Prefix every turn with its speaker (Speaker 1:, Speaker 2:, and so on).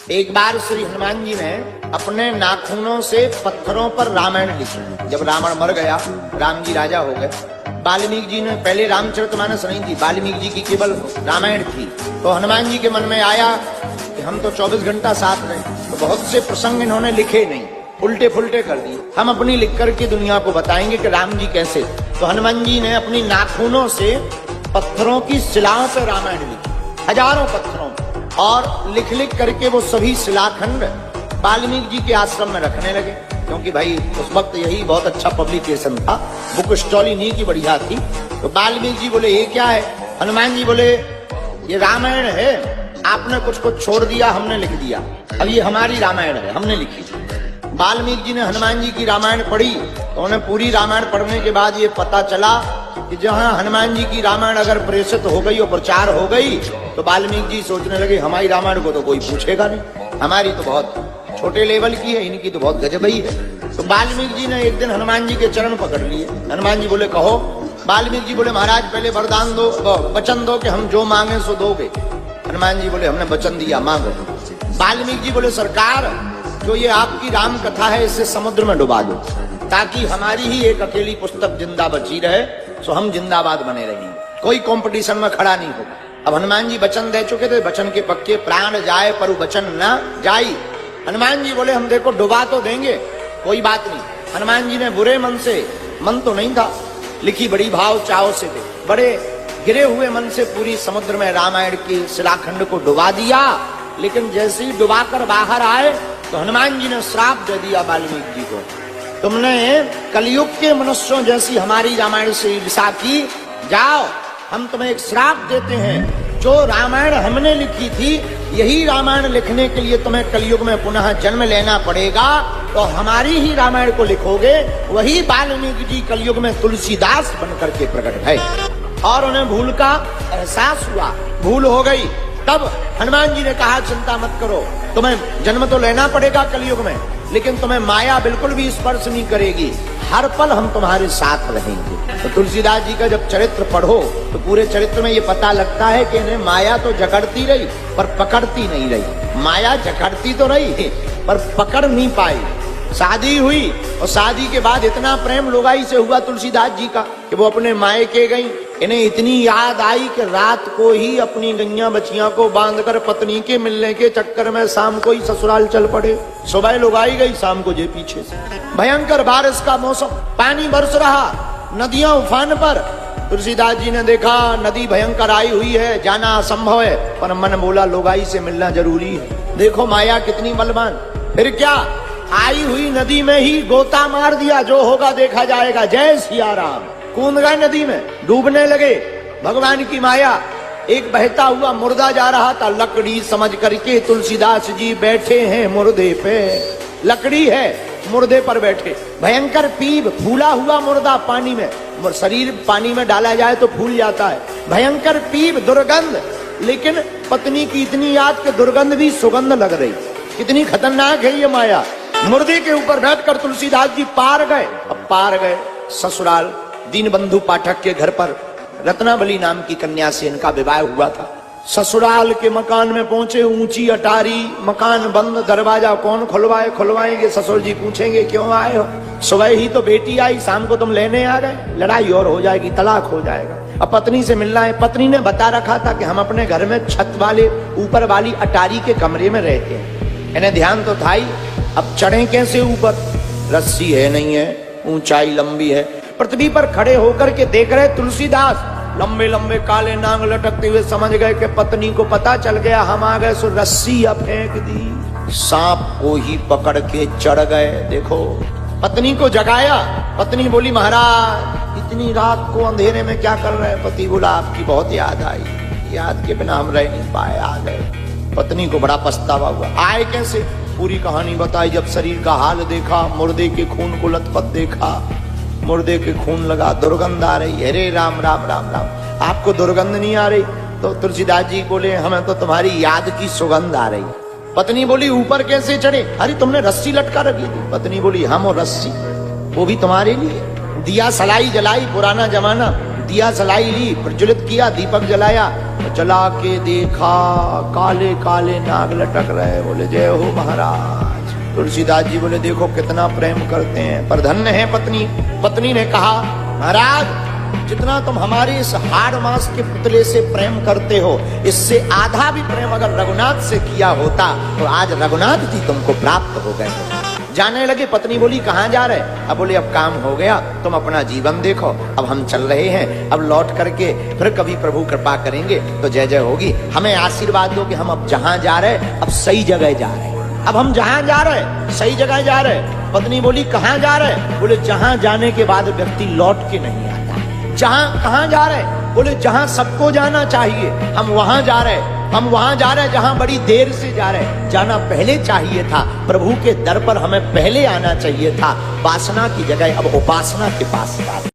Speaker 1: एक बार श्री हनुमान जी ने अपने नाखूनों से पत्थरों पर रामायण लिखी। जब रावण मर गया, राम जी राजा हो गए, वाल्मीकि जी ने पहले रामचरितमानस नहीं थी, वाल्मीकि जी की केवल रामायण थी। तो हनुमान जी के मन में आया कि हम तो 24 घंटा साथ रहे, तो बहुत से प्रसंग इन्होंने लिखे नहीं, उल्टे फुल्टे कर दिए, हम अपनी लिख करके दुनिया को बताएंगे कि राम जी कैसे। तो हनुमान जी ने अपनी नाखूनों से पत्थरों की शिलाओं पर रामायण लिखी, हजारों पत्थरों, और लिख लिख करके वो सभी शिलाखंड वाल्मीकि जी के आश्रम में रखने लगे। क्योंकि भाई उस वक्त यही बहुत अच्छा पब्लिकेशन था, बुक स्टॉल इन्हीं की बढ़िया थी। तो वाल्मीकि जी बोले ये क्या है? हनुमान जी बोले ये रामायण है, आपने कुछ कुछ छोड़ दिया, हमने लिख दिया, अब ये हमारी रामायण है, हमने लिखी। वाल्मीकि जी ने हनुमान जी की रामायण पढ़ी, तो उन्हें पूरी रामायण पढ़ने के बाद ये पता चला कि जहां हनुमान जी की रामायण अगर प्रेषित हो गई और प्रचार हो गई, तो वाल्मीकि जी सोचने लगे हमारी रामायण को तो कोई पूछेगा नहीं, हमारी तो बहुत छोटे लेवल की है, इनकी तो बहुत गजब ही है। तो वाल्मीकि जी ने एक दिन हनुमान जी के चरण पकड़ लिए। हनुमान जी बोले कहो। वाल्मीकि जी बोले महाराज पहले वरदान दो, वचन दो कि हम जो मांगे सो दोगे। हनुमान जी बोले हमने वचन दिया, मांगो। वाल्मीकि जी बोले सरकार जो ये आपकी राम कथा है इसे समुद्र में डुबा दो, ताकि हमारी ही एक अकेली पुस्तक जिंदा बची रहे, सो हम जिंदाबाद बने रहेंगे, कोई कंपटीशन में खड़ा नहीं होगा। अब हनुमान जी वचन दे चुके थे, वचन के पक्के, प्राण जाए पर वचन न जाई। हनुमान जी बोले हम देखो डुबा तो देंगे, कोई बात नहीं। हनुमान जी ने बुरे मन से, मन तो नहीं था, लिखी बड़ी भाव चाव से थे, बड़े गिरे हुए मन से पूरी समुद्र में रामायण की शिलाखंड को डुबा दिया। लेकिन जैसे ही डुबाकर बाहर आए तो हनुमान जी ने श्राप दे दिया वाल्मीकि जी को, तुमने कलयुग के मनुष्यों जैसी हमारी रामायण से ईर्षा की, जाओ हम तुम्हें एक श्राप देते हैं, जो रामायण हमने लिखी थी यही रामायण लिखने के लिए तुम्हें कलयुग में पुनः जन्म लेना पड़ेगा। तो हमारी ही रामायण को लिखोगे, वही वाल्मीकि जी कलयुग में तुलसीदास बनकर के प्रकट है। और उन्हें भूल का एहसास हुआ, भूल हो गई। तब हनुमान जी ने कहा चिंता मत करो, तुम्हें जन्म तो लेना पड़ेगा कलयुग में, लेकिन तुम्हें माया बिल्कुल भी स्पर्श नहीं करेगी, हर पल हम तुम्हारे साथ रहेंगे। तो तुलसीदास जी का जब चरित्र पढ़ो तो पूरे चरित्र में ये पता लगता है कि इन्हें माया तो जकड़ती रही पर पकड़ती नहीं रही। माया जकड़ती तो रही पर पकड़ नहीं पाई। शादी हुई और शादी के बाद इतना प्रेम लोगाई से हुआ तुलसीदास जी का कि वो अपने मायके गई, इन्हें इतनी याद आई कि रात को ही अपनी गैया बचिया को बांधकर पत्नी के मिलने के चक्कर में शाम को ही ससुराल चल पड़े। सुबह लुगाई गई, शाम को जे पीछे से। भयंकर बारिश का मौसम, पानी बरस रहा, नदियां उफान पर। तुलसीदास जी ने देखा नदी भयंकर आई हुई है, जाना असंभव है, पर मन बोला लोगाई से मिलना जरूरी है। देखो माया कितनी बलवान। फिर क्या, आई हुई नदी में ही गोता मार दिया, जो होगा देखा जाएगा, जय सिया राम। कूद गए नदी में, डूबने लगे। भगवान की माया। एक बहता हुआ मुर्दा जा रहा था, लकड़ी समझ करके तुलसीदास जी बैठे हैं मुर्दे पे। लकड़ी है, मुर्दे पर बैठे। भयंकर पीप, फूला हुआ मुर्दा पानी में, शरीर पानी में डाला जाए तो फूल जाता है। भयंकर पीप, दुर्गंध, लेकिन पत्नी की इतनी याद कि दुर्गंध भी सुगंध लग रही। कितनी खतरनाक है ये माया। मुर्दे के ऊपर बैठकर तुलसीदास जी पार गए। अब पार गए ससुराल, दीनबंधु पाठक के घर पर रत्नावली नाम की कन्या से इनका विवाह हुआ था। ससुराल के मकान में पहुंचे, ऊंची अटारी, मकान बंद, दरवाजा कौन खुलवाए, खुलवाएंगे ससुर जी पूछेंगे क्यों आए हो। सुबह ही तो बेटी आई, शाम को तुम लेने आ गए, लड़ाई और हो जाएगी, तलाक हो जाएगा। अब पत्नी से मिलना है। पत्नी ने बता रखा था कि हम अपने घर में छत वाले ऊपर वाली अटारी के कमरे में रहते हैं। इन्हें ध्यान तो था ही, अब चढ़े कैसे ऊपर, रस्सी है नहीं है, ऊंचाई लंबी है। पृथ्वी पर खड़े होकर के देख रहे तुलसीदास, लंबे लंबे काले नांग लटकते हुए समझ गए कि पत्नी को पता चल गया हम आ गए, सो रस्सी अब फेंक दी, सांप को ही पकड़ के चढ़ गए। देखो पत्नी को जगाया। पत्नी बोली महाराज इतनी रात को अंधेरे में क्या कर रहे हैं? पति बोला आपकी बहुत याद आई, याद के बिना हम रह नहीं पाए, आ गए। पत्नी को बड़ा पछतावा हुआ। आए कैसे? पूरी कहानी बताई। जब शरीर का हाल देखा, मुर्दे के खून को लथपथ देखा, मुर्दे के खून लगा, दुर्गंध आ रही। अरे राम राम राम राम, आपको दुर्गंध नहीं आ रही? तो तुलसीदास जी बोले हमें तो तुम्हारी याद की सुगंध आ रही। पत्नी बोली ऊपर कैसे चढ़े? अरे तुमने रस्सी लटका रखी थी। पत्नी बोली हम और रस्सी, वो भी तुम्हारे लिए। दिया सलाई जलाई, पुराना जमाना, दिया जलाई ली, प्रज्वलित किया, दीपक जलाया, तो जला के देखा काले काले नाग लटक रहे। बोले जय हो महाराज। तुलसीदास जी बोले देखो कितना प्रेम करते हैं, पर धन्य है पत्नी। पत्नी ने कहा महाराज जितना तुम हमारे इस हाड़ मांस के पुतले से प्रेम करते हो, इससे आधा भी प्रेम अगर रघुनाथ से किया होता तो आज रघुनाथ जी तुमको प्राप्त हो गए। जाने लगे। पत्नी बोली कहाँ जा रहे? अब बोले अब काम हो गया, तुम अपना जीवन देखो, अब हम चल रहे हैं, अब लौट करके फिर कभी प्रभु कृपा करेंगे तो जय जय होगी। हमें आशीर्वाद दो कि हम अब जहां जा रहे अब सही जगह जा रहे हैं, अब हम जहां जा रहे सही जगह जा रहे। पत्नी बोली कहाँ जा रहे? बोले जहां जाने के बाद व्यक्ति लौट के नहीं आता। जहां कहाँ जा रहे? बोले जहां सबको जाना चाहिए हम वहां जा रहे। हम वहां जा रहे हैं जहां बड़ी देर से जा रहे हैं। जाना पहले चाहिए था, प्रभु के दर पर हमें पहले आना चाहिए था। वासना की जगह अब उपासना के पास जा रहे।